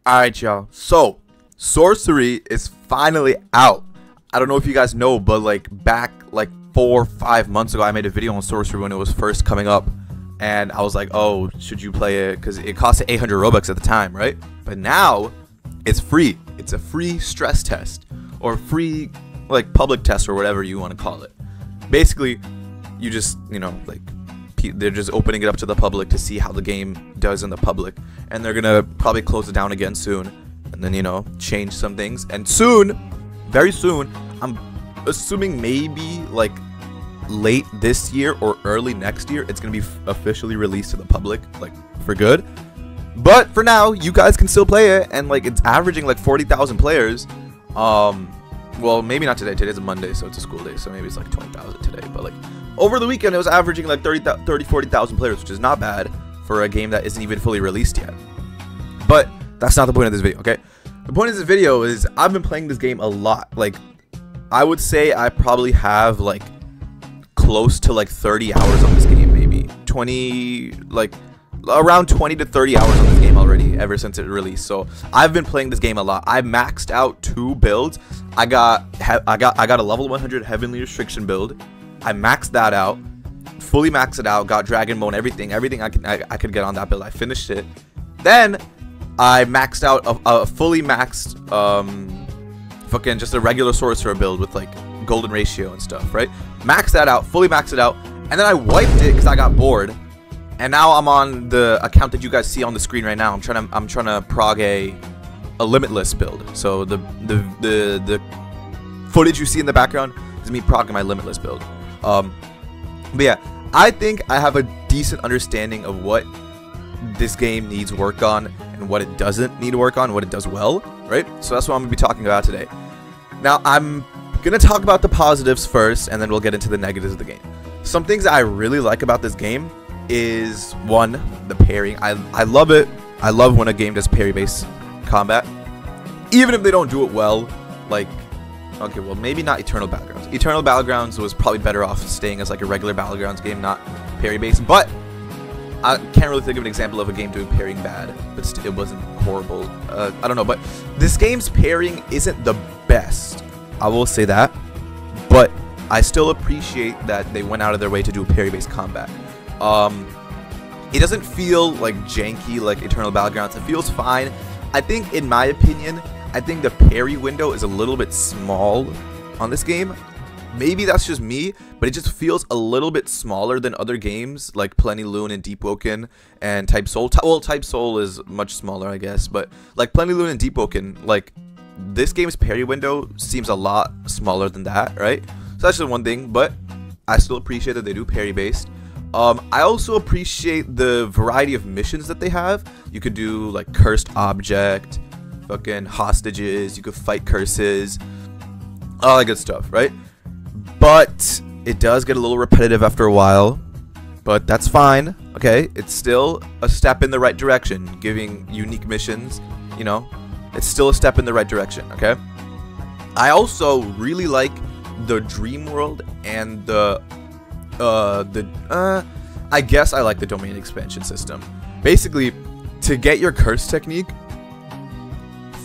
Alright, y'all. So, Sorcery is finally out. I don't know if you guys know, but like back like 4 or 5 months ago, I made a video on Sorcery when it was first coming up. And I was like, oh, should you play it? Because it cost 800 Robux at the time, right? But now, it's free. It's a free stress test. Or free, like, public test or whatever you want to call it. Basically, you just, like, they're just opening it up to the public to see how the game does in the public. And they're gonna probably close it down again soon. And then, change some things. And soon, very soon, I'm assuming maybe, like, late this year or early next year, it's gonna be officially released to the public, like, for good. But for now, you guys can still play it, and like it's averaging like 40,000 players. Well, maybe not today. Today's a Monday, so it's a school day, so maybe it's like 20,000 today. But like over the weekend, it was averaging like 40,000 players, which is not bad for a game that isn't even fully released yet. But that's not the point of this video, okay? The point of this video is I've been playing this game a lot. Like, I would say I probably have like close to like 30 hours on this game, maybe 20, like around 20 to 30 hours on this game already ever since it released. So I've been playing this game a lot. I maxed out 2 builds. I got a level 100 heavenly restriction build. I maxed that out, fully maxed it out, got dragon mode, everything I could get on that build. I finished it. Then I maxed out a fully maxed fucking just a regular sorcerer build with like golden ratio and stuff, right? Maxed that out, fully maxed it out, and then I wiped it because I got bored. And now I'm on the account that you guys see on the screen right now. I'm trying to prog a limitless build. So the footage you see in the background is me progging my limitless build. But yeah, I think I have a decent understanding of what this game needs work on and what it doesn't need work on, what it does well, right? So that's what I'm gonna be talking about today. Now I'm gonna talk about the positives first, and then we'll get into the negatives of the game. Some things I really like about this game is, one, the parrying. I love it. I love when a game does parry-based combat, even if they don't do it well. Like, okay, well, maybe not Eternal Battlegrounds. Eternal Battlegrounds was probably better off staying as like a regular Battlegrounds game, not parry-based. But I can't really think of an example of a game doing parrying bad, but it wasn't horrible. I don't know, but this game's parrying isn't the best. I will say that, but I still appreciate that they went out of their way to do parry-based combat. It doesn't feel like janky like Eternal Battlegrounds. It feels fine. I think, in my opinion, I think the parry window is a little bit small on this game. Maybe that's just me, but it just feels a little bit smaller than other games like Plenilune and Deepwoken and Type Soul. Well, Type Soul is much smaller, I guess, but like Plenilune and Deepwoken, like this game's parry window seems a lot smaller than that, right? So that's just one thing, but I still appreciate that they do parry-based. I also appreciate the variety of missions that they have. You could do like cursed object, fucking hostages, you could fight curses, all that good stuff, right? But it does get a little repetitive after a while, but that's fine, okay? It's still a step in the right direction, giving unique missions, it's still a step in the right direction, okay? I also really like the dream world and I guess I like the domain expansion system. Basically, to get your curse technique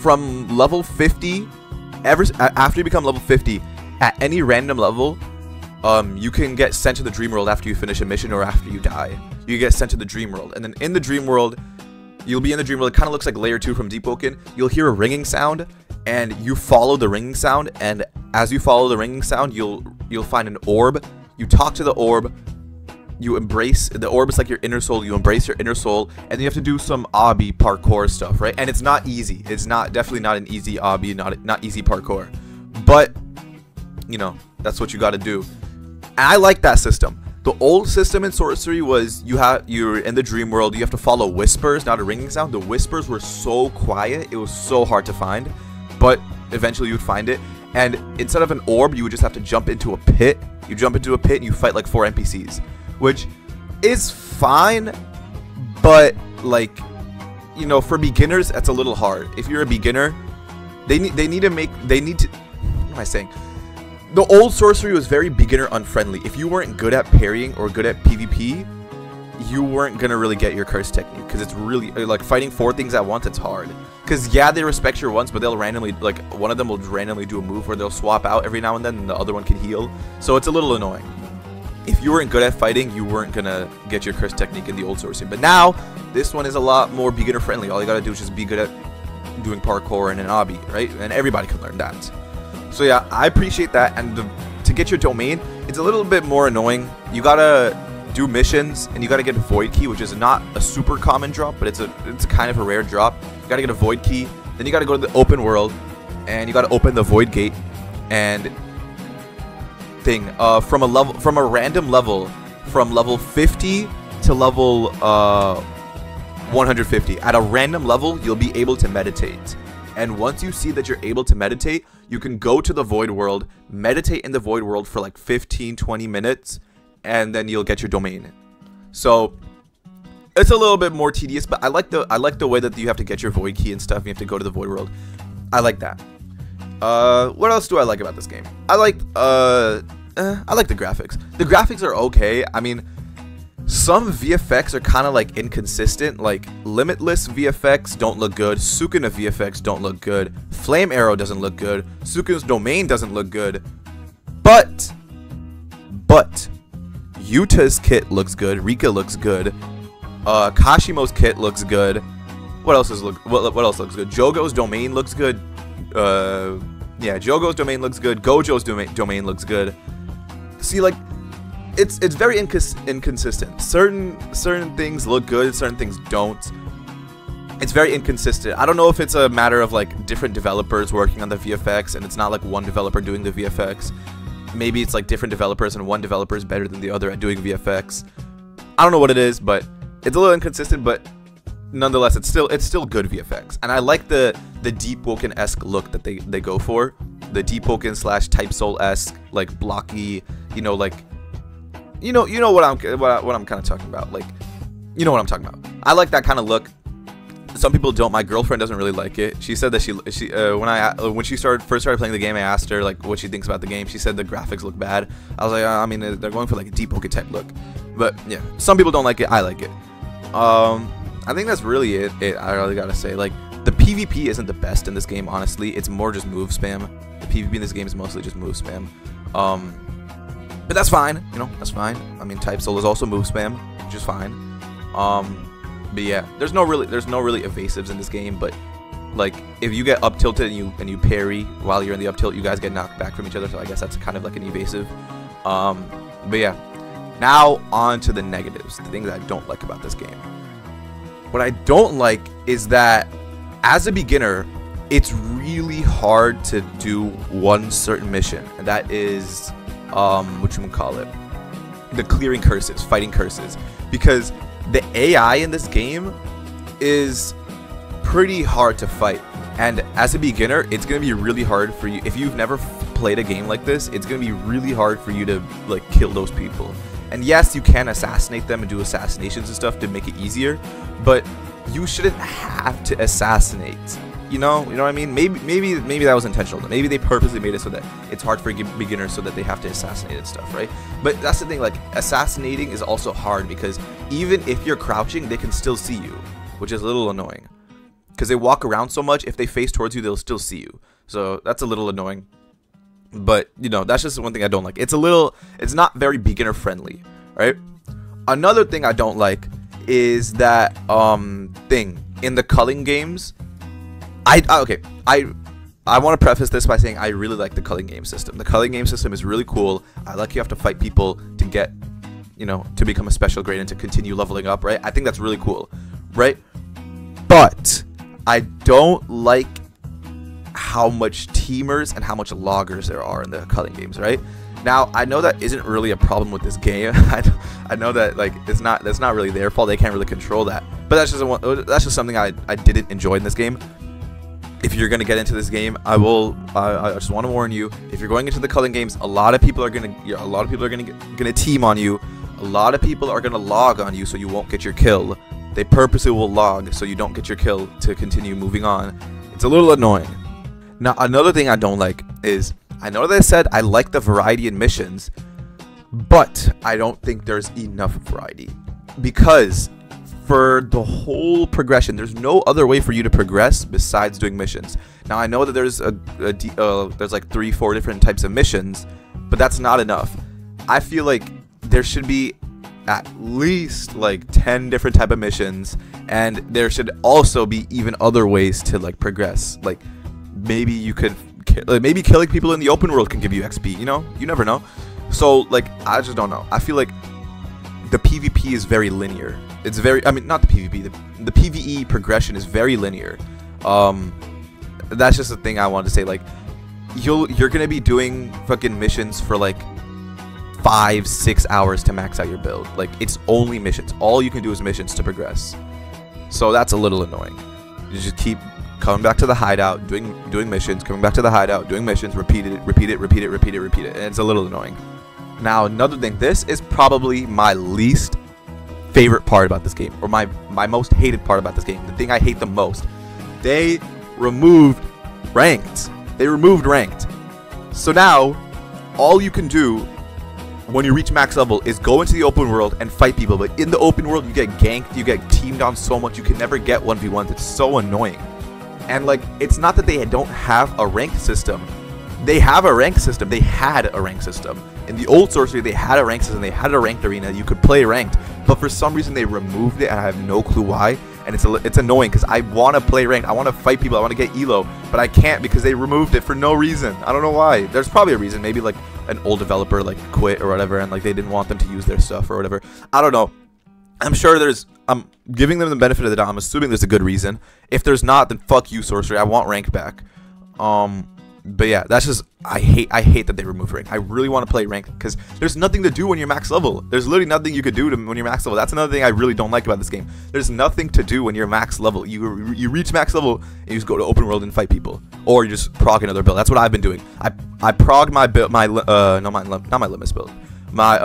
from level 50, after you become level 50, at any random level, you can get sent to the dream world after you finish a mission or after you die. You get sent to the dream world, and then in the dream world, you'll be in the dream world. It kind of looks like layer 2 from Deepwoken. You'll hear a ringing sound, and you follow the ringing sound, and as you follow the ringing sound, you'll find an orb. You talk to the orb, you embrace, the orb is like your inner soul, you embrace your inner soul, and then you have to do some obby parkour stuff, right? And it's not easy. It's definitely not an easy obby, not easy parkour. But, that's what you gotta do. And I like that system. The old system in Sorcery was you're in the dream world, you have to follow whispers, not a ringing sound. The whispers were so quiet, it was so hard to find, but eventually you would find it. And instead of an orb, you would just have to jump into a pit. You jump into a pit and you fight like 4 NPCs, which is fine, but like, for beginners, that's a little hard. If you're a beginner, they need to, what am I saying? The old Sorcery was very beginner unfriendly. If you weren't good at parrying or good at PvP, you weren't gonna really get your curse technique, because it's really like fighting 4 things at once. It's hard, because yeah, they respect your ones, but they'll randomly, like, one of them will randomly do a move where they'll swap out every now and then, and the other one can heal. So it's a little annoying. If you weren't good at fighting, you weren't gonna get your curse technique in the old Sorcery. But now this one is a lot more beginner friendly. All you gotta do is just be good at doing parkour and an obby, right? And everybody can learn that. So yeah, I appreciate that. And to get your domain, it's a little bit more annoying. You gotta do missions, and you gotta get a void key, which is not a super common drop, but it's kind of a rare drop. You gotta get a void key, then you gotta go to the open world, and you gotta open the void gate, and from a random level, from level 50 to level 150. At a random level, you'll be able to meditate. And once you see that you're able to meditate, you can go to the void world, meditate in the void world for like 15-20 minutes, and then you'll get your domain. So it's a little bit more tedious, but I like the way that you have to get your void key and stuff. You have to go to the void world. I like that. What else do I like about this game? I like the graphics. The graphics are okay. I mean, some VFX are kind of like inconsistent. Like Limitless VFX don't look good. Sukuna VFX don't look good. Flame Arrow doesn't look good. Sukuna's domain doesn't look good. But Yuta's kit looks good. Rika looks good. Kashimo's kit looks good. What else looks good? Jogo's domain looks good. Yeah, Jogo's domain looks good. Gojo's domain looks good. See, like, it's very inconsistent. Certain things look good, certain things don't. It's very inconsistent. I don't know if it's a matter of like different developers working on the VFX, and it's not like one developer doing the VFX. Maybe it's like different developers, and one developer is better than the other at doing VFX. I don't know what it is, but it's a little inconsistent. But nonetheless, it's still good VFX, and I like the Deep Woken-esque look that they go for. The Deep Woken / Type Soul-esque, like blocky, you know, like you know what I'm kind of talking about. Like, you know what I'm talking about. I like that kind of look. Some people don't. My girlfriend doesn't really like it. She said that when she first started playing the game, I asked her like what she thinks about the game. She said the graphics look bad. I was like, I mean, they're going for like a Deep Woken type look. But yeah, some people don't like it. I like it. I think that's really it. I really gotta say, like, the PvP isn't the best in this game. Honestly, it's more just move spam. The PvP in this game is mostly just move spam. But that's fine. You know, that's fine. I mean, Type Soul is also move spam, which is fine. But yeah, there's no really evasives in this game. But like, if you get up tilted and you parry while you're in the up tilt, you guys get knocked back from each other. So I guess that's kind of like an evasive. But yeah, now on to the negatives, the things that I don't like about this game. What I don't like is that as a beginner, it's really hard to do one certain mission, and that is the clearing curses, fighting curses, because the AI in this game is pretty hard to fight. And as a beginner, it's going to be really hard for you. If you've never played a game like this, it's going to be really hard for you to like kill those people. And yes, you can assassinate them and do assassinations and stuff to make it easier, but you shouldn't have to assassinate. You know what I mean? Maybe that was intentional. Maybe they purposely made it so that it's hard for beginners, so that they have to assassinate and stuff, right? But that's the thing. Like, assassinating is also hard because even if you're crouching, they can still see you, which is a little annoying. Because they walk around so much, if they face towards you, they'll still see you. So that's a little annoying. But, you know, that's just one thing I don't like. It's not very beginner friendly, right? Another thing I don't like is that thing in the culling games. I want to preface this by saying I really like the culling game system. The culling game system is really cool. I like you have to fight people to get, you know, to become a special grade and to continue leveling up, right? I think that's really cool, right? But I don't like how much teamers and how much loggers there are in the culling games, right? Now, I know that isn't really a problem with this game. I know that like that's not really their fault. They can't really control that. But that's just something I didn't enjoy in this game. If you're gonna get into this game, I just want to warn you. If you're going into the culling games, a lot of people are gonna team on you. A lot of people are gonna log on you, so you won't get your kill. They purposely will log so you don't get your kill to continue moving on. It's a little annoying. Now, another thing I don't like is, I know that I said I like the variety in missions, but I don't think there's enough variety. because for the whole progression, there's no other way for you to progress besides doing missions. Now I know that there's there's like 3-4 different types of missions, but that's not enough. I feel like there should be at least like 10 different type of missions, and there should also be even other ways to like progress. Like maybe you could maybe killing people in the open world can give you XP, you know? You never know. So like I just don't know. I feel like the PvP is very linear. It's very, I mean, not the PvP, the PvE progression is very linear. That's just the thing I wanted to say. Like, you're gonna be doing fucking missions for like 5-6 hours to max out your build. Like, it's only missions. All you can do is missions to progress. So that's a little annoying. You just keep coming back to the hideout, doing missions, coming back to the hideout, doing missions, repeat it, and it's a little annoying. Now, another thing, this is probably my least favorite part about this game, or my most hated part about this game, the thing I hate the most. They removed ranked. So now all you can do when you reach max level is go into the open world and fight people, but in the open world you get ganked, you get teamed on so much, you can never get 1v1s. It's so annoying. And like, it's not that they don't have a rank system. They have a rank system. They had a rank system. In the old Sorcery, they had a rank system. They had a ranked arena. You could play ranked. But for some reason, they removed it, and I have no clue why. And it's annoying, because I want to play ranked. I want to fight people. I want to get elo. But I can't, because they removed it for no reason. I don't know why. There's probably a reason. Maybe like an old developer like quit or whatever, and like they didn't want them to use their stuff or whatever. I don't know. I'm sure I'm giving them the benefit of the doubt. I'm assuming there's a good reason. If there's not, then fuck you, Sorcery. I want rank back. But yeah, that's just, I hate that they remove rank. I really want to play rank because there's nothing to do when you're max level. There's literally nothing you could do when you're max level. That's another thing I really don't like about this game. There's nothing to do when you're max level. You reach max level and you just go to open world and fight people, or you just prog another build. That's what I've been doing. I prog my build, not my limits build, my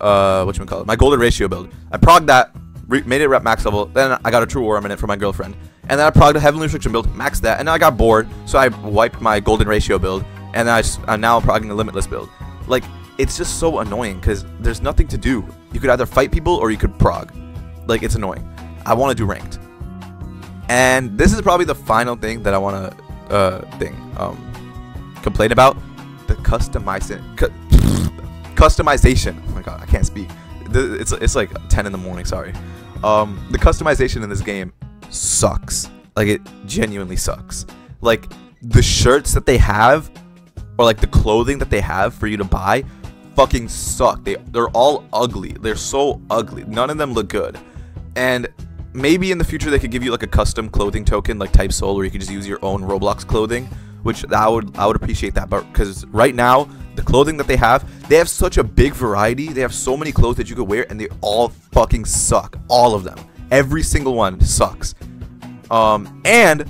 whatchamacallit, my golden ratio build. I prog that, made it at max level. Then I got a true ornament for my girlfriend. And then I progged a heavenly restriction build, maxed that, and then I got bored, so I wiped my golden ratio build, and then I'm now progging the limitless build. Like, it's just so annoying, because there's nothing to do. You could either fight people, or you could prog. Like, it's annoying. I want to do ranked. And this is probably the final thing that I want to, complain about. The customization. Oh my god, I can't speak. It's like 10 in the morning, sorry. The customization in this game sucks. Like, it genuinely sucks. Like, the shirts that they have, or like the clothing that they have for you to buy, fucking suck. They're all ugly. They're so ugly. None of them look good. And maybe in the future they could give you like a custom clothing token like Type Soul, where you could just use your own Roblox clothing, which I would appreciate that. But because right now the clothing that they have such a big variety. They have so many clothes that you could wear, and they all fucking suck. All of them. Every single one sucks. And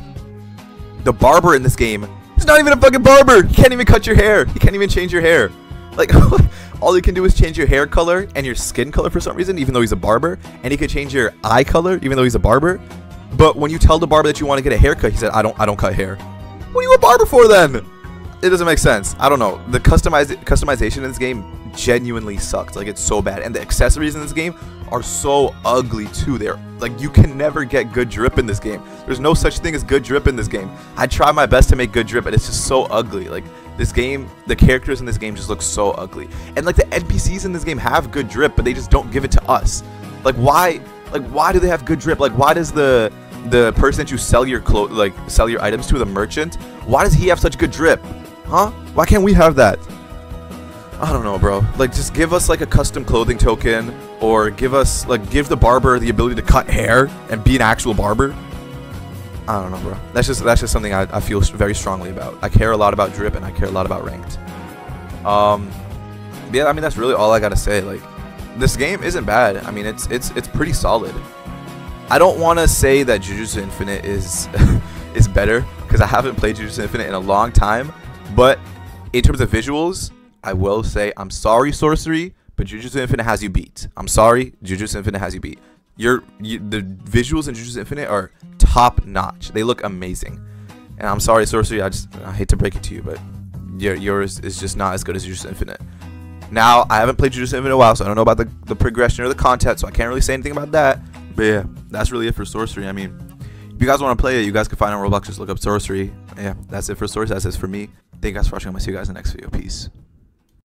the barber in this game is not even a fucking barber. He can't even cut your hair. He can't even change your hair. Like, all he can do is change your hair color and your skin color for some reason, even though he's a barber. And he can change your eye color, even though he's a barber. But when you tell the barber that you want to get a haircut, he said, I don't cut hair. What are you a barber for then? It doesn't make sense. I don't know. The customization in this game genuinely sucks. Like, it's so bad. And the accessories in this game are so ugly too. They're like, you can never get good drip in this game. There's no such thing as good drip in this game. I try my best to make good drip, but it's just so ugly. Like, this game, the characters in this game just look so ugly. And like, the NPCs in this game have good drip, but they just don't give it to us. Like, why do they have good drip? Like, why does the person that you sell your sell your items to, the merchant, why does he have such good drip? Huh? Why can't we have that? I don't know, bro. Like, just give us like a custom clothing token, or give the barber the ability to cut hair and be an actual barber. I don't know, bro. That's just something I feel very strongly about. I care a lot about drip, and I care a lot about ranked. Yeah, I mean, that's really all I gotta say. Like, this game isn't bad. I mean, it's pretty solid. I don't want to say that Jujutsu Infinite is is better, because I haven't played Jujutsu Infinite in a long time. But in terms of visuals, I will say, I'm sorry, Sorcery, but Jujutsu Infinite has you beat. I'm sorry, Jujutsu Infinite has you beat. The visuals in Jujutsu Infinite are top notch. They look amazing. And I'm sorry, Sorcery, I hate to break it to you, but yours is just not as good as Jujutsu Infinite. Now, I haven't played Judas in a while, so I don't know about the progression or the content, so I can't really say anything about that. But yeah, that's really it for Sorcery. I mean, if you guys want to play it, you guys can find it on Roblox. Just look up Sorcery. Yeah, that's it for Sorcery. That's it for me. Thank you guys for watching. I'm going to see you guys in the next video. Peace.